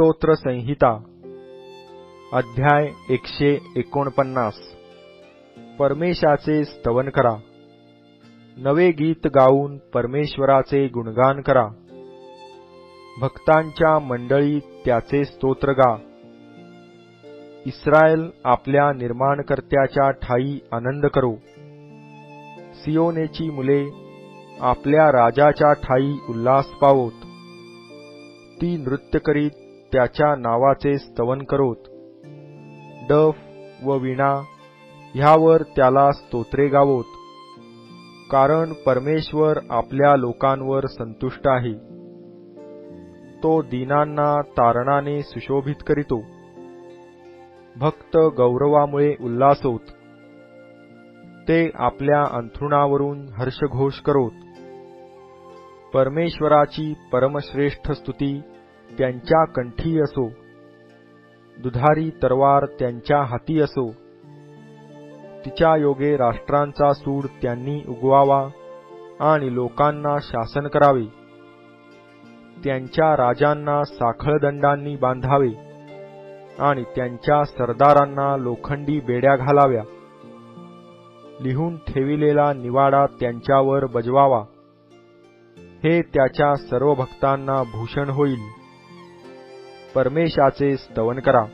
स्तोत्र संहिता अध्याय 149 परमेशाचे स्तवन करा। नवे गीत गाऊन परमेश्वराचे गुणगान करा। भक्तांच्या मंडळीत त्याचे स्तोत्र गा। इस्रायल आपल्या निर्माणकर्त्याच्या ठायी आनंद करो। सियोनेची मुले आपल्या राजाच्या ठायी उल्हास पावोत। ती नृत्य करीत त्याच्या नावाचे स्तवन करोत। डफ व वीणा ह्यावर त्याला स्तोत्रे गावोत। कारण परमेश्वर आपल्या लोकांवर संतुष्ट आहे। तो दीनांना तारणाने सुशोभित करीतो। भक्त गौरवामुळे उल्हासोत। ते आपल्या अंथरुणावरून हर्षघोष करोत। परमेश्वराची परमश्रेष्ठ स्तुती त्यांच्या कंठी असो। दुधारी तरवार त्यांच्या हाती असो। तिच्या योगे राष्ट्रांचा सूड त्यांनी उगवावा आणि लोकांना शासन करावे। त्यांच्या राजांना साखळदंडांनी बांधावे आणि त्यांच्या सरदारांना लोखंडी बेड्या घालाव्या। लिहून ठेविलेला निवाडा त्यांच्यावर बजवावा। हे त्याच्या सर्व भक्तांना भूषण होईल। परमेशाचे स्तवन करा।